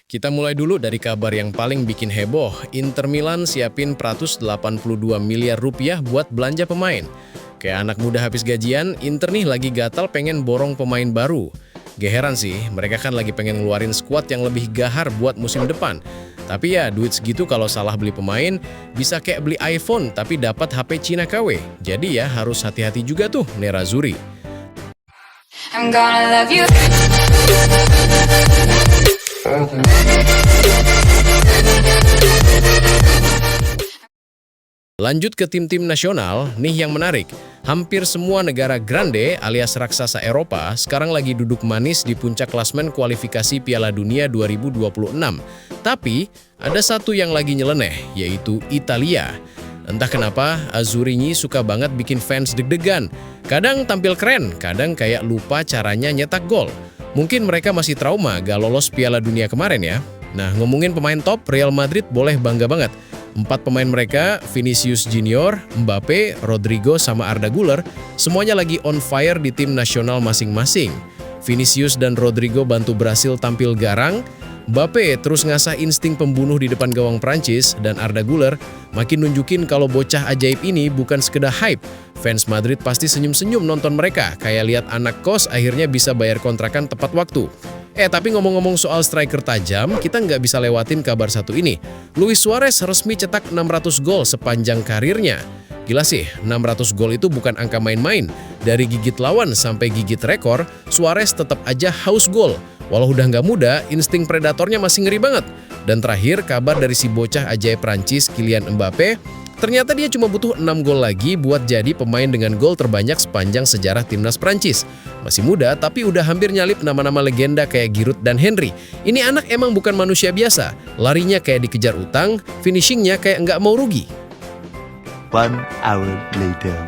Kita mulai dulu dari kabar yang paling bikin heboh. Inter Milan siapin 182 miliar rupiah buat belanja pemain. Kayak anak muda habis gajian, Inter nih lagi gatal pengen borong pemain baru. Gak heran sih, mereka kan lagi pengen ngeluarin skuad yang lebih gahar buat musim depan. Tapi ya, duit segitu kalau salah beli pemain, bisa kayak beli iPhone tapi dapat HP Cina KW. Jadi ya, harus hati-hati juga tuh Nerazzurri. I'm gonna love you. Lanjut ke tim-tim nasional, nih yang menarik. Hampir semua negara grande alias raksasa Eropa sekarang lagi duduk manis di puncak klasmen kualifikasi Piala Dunia 2026. Tapi, ada satu yang lagi nyeleneh, yaitu Italia. Entah kenapa, Azzurri suka banget bikin fans deg-degan. Kadang tampil keren, kadang kayak lupa caranya nyetak gol. Mungkin mereka masih trauma gak lolos Piala Dunia kemarin ya. Nah, ngomongin pemain top, Real Madrid boleh bangga banget. 4 pemain mereka, Vinicius Junior, Mbappe, Rodrigo, sama Arda Güler, semuanya lagi on fire di tim nasional masing-masing. Vinicius dan Rodrigo bantu Brasil tampil garang, Mbappe terus ngasah insting pembunuh di depan gawang Prancis, dan Arda Güler makin nunjukin kalau bocah ajaib ini bukan sekedar hype. Fans Madrid pasti senyum-senyum nonton mereka, kayak lihat anak kos akhirnya bisa bayar kontrakan tepat waktu. Tapi ngomong-ngomong soal striker tajam, kita nggak bisa lewatin kabar satu ini. Luis Suarez resmi cetak 600 gol sepanjang karirnya. Gila sih, 600 gol itu bukan angka main-main. Dari gigit lawan sampai gigit rekor, Suarez tetap aja haus gol. Walau udah nggak muda, insting predatornya masih ngeri banget. Dan terakhir, kabar dari si bocah ajaib Prancis, Kylian Mbappe, ternyata dia cuma butuh 6 gol lagi buat jadi pemain dengan gol terbanyak sepanjang sejarah timnas Prancis. Masih muda, tapi udah hampir nyalip nama-nama legenda kayak Giroud dan Henry. Ini anak emang bukan manusia biasa. Larinya kayak dikejar utang, finishingnya kayak nggak mau rugi. 1 hour later.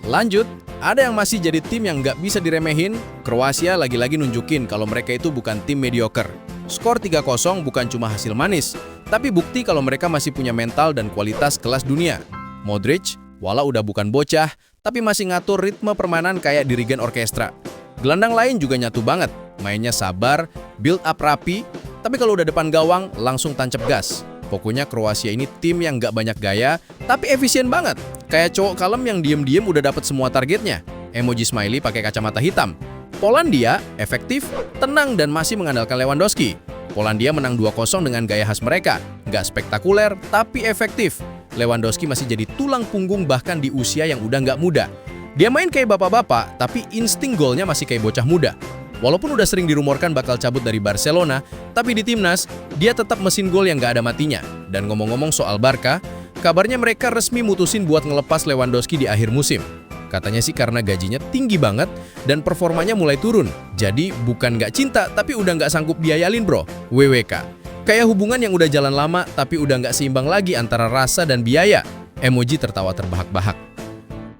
Lanjut, ada yang masih jadi tim yang nggak bisa diremehin. Kroasia lagi-lagi nunjukin kalau mereka itu bukan tim mediocre. Skor 3-0 bukan cuma hasil manis, tapi bukti kalau mereka masih punya mental dan kualitas kelas dunia. Modric, walau udah bukan bocah, tapi masih ngatur ritme permainan kayak dirigen orkestra. Gelandang lain juga nyatu banget, mainnya sabar, build up rapi, tapi kalau udah depan gawang, langsung tancap gas. Pokoknya Kroasia ini tim yang nggak banyak gaya, tapi efisien banget. Kayak cowok kalem yang diem-diem udah dapet semua targetnya. Emoji smiley pakai kacamata hitam. Polandia efektif, tenang, dan masih mengandalkan Lewandowski. Polandia menang 2-0 dengan gaya khas mereka. Nggak spektakuler, tapi efektif. Lewandowski masih jadi tulang punggung bahkan di usia yang udah nggak muda. Dia main kayak bapak-bapak, tapi insting golnya masih kayak bocah muda. Walaupun udah sering dirumorkan bakal cabut dari Barcelona, tapi di timnas, dia tetap mesin gol yang nggak ada matinya. Dan ngomong-ngomong soal Barca, kabarnya mereka resmi mutusin buat ngelepas Lewandowski di akhir musim. Katanya sih karena gajinya tinggi banget dan performanya mulai turun. Jadi bukan nggak cinta, tapi udah nggak sanggup biayain bro. WWK. Kayak hubungan yang udah jalan lama, tapi udah nggak seimbang lagi antara rasa dan biaya. Emoji tertawa terbahak-bahak.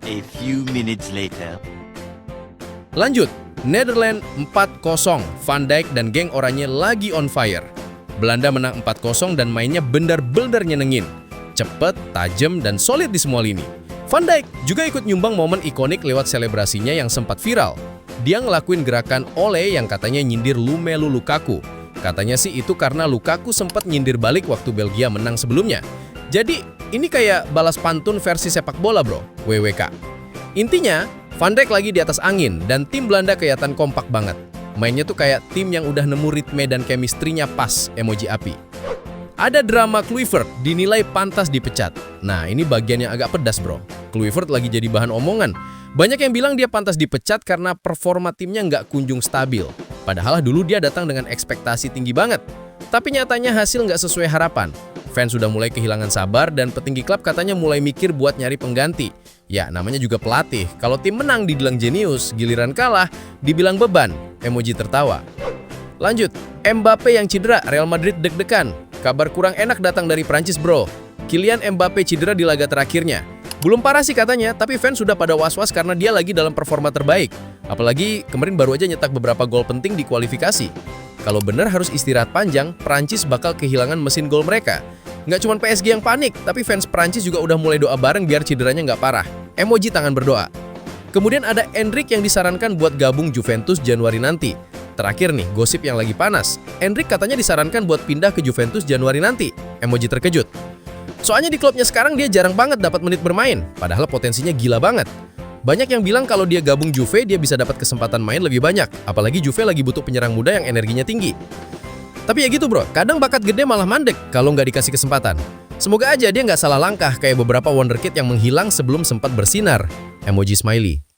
A few minutes later. Lanjut, Netherlands 4-0. Van Dijk dan geng oranye lagi on fire. Belanda menang 4-0 dan mainnya bener-bener nyenengin. Cepet, tajem, dan solid di semua lini. Van Dijk juga ikut nyumbang momen ikonik lewat selebrasinya yang sempat viral. Dia ngelakuin gerakan Ole yang katanya nyindir Romelu Lukaku. Katanya sih itu karena Lukaku sempat nyindir balik waktu Belgia menang sebelumnya. Jadi ini kayak balas pantun versi sepak bola bro, WWK. Intinya, Van Dijk lagi di atas angin dan tim Belanda kelihatan kompak banget. Mainnya tuh kayak tim yang udah nemu ritme dan chemistry-nya pas, emoji api. Ada drama Kluivert dinilai pantas dipecat. Nah, ini bagian yang agak pedas bro. Kluivert lagi jadi bahan omongan. Banyak yang bilang dia pantas dipecat karena performa timnya nggak kunjung stabil. Padahal dulu dia datang dengan ekspektasi tinggi banget. Tapi nyatanya hasil nggak sesuai harapan. Fans sudah mulai kehilangan sabar dan petinggi klub katanya mulai mikir buat nyari pengganti. Ya, namanya juga pelatih. Kalau tim menang dibilang jenius, giliran kalah dibilang beban. Emoji tertawa. Lanjut, Mbappe yang cedera, Real Madrid deg-degan. Kabar kurang enak datang dari Prancis bro. Kylian Mbappe cedera di laga terakhirnya. Belum parah sih katanya, tapi fans sudah pada was-was karena dia lagi dalam performa terbaik. Apalagi kemarin baru aja nyetak beberapa gol penting di kualifikasi. Kalau bener harus istirahat panjang, Prancis bakal kehilangan mesin gol mereka. Nggak cuma PSG yang panik, tapi fans Prancis juga udah mulai doa bareng biar cederanya nggak parah. Emoji tangan berdoa. Kemudian ada Endrick yang disarankan buat gabung Juventus Januari nanti. Terakhir nih, gosip yang lagi panas. Endrick katanya disarankan buat pindah ke Juventus Januari nanti. Emoji terkejut. Soalnya di klubnya sekarang dia jarang banget dapat menit bermain, padahal potensinya gila banget. Banyak yang bilang kalau dia gabung Juve, dia bisa dapat kesempatan main lebih banyak. Apalagi Juve lagi butuh penyerang muda yang energinya tinggi. Tapi ya gitu bro, kadang bakat gede malah mandek kalau nggak dikasih kesempatan. Semoga aja dia nggak salah langkah kayak beberapa wonderkid yang menghilang sebelum sempat bersinar. Emoji smiley.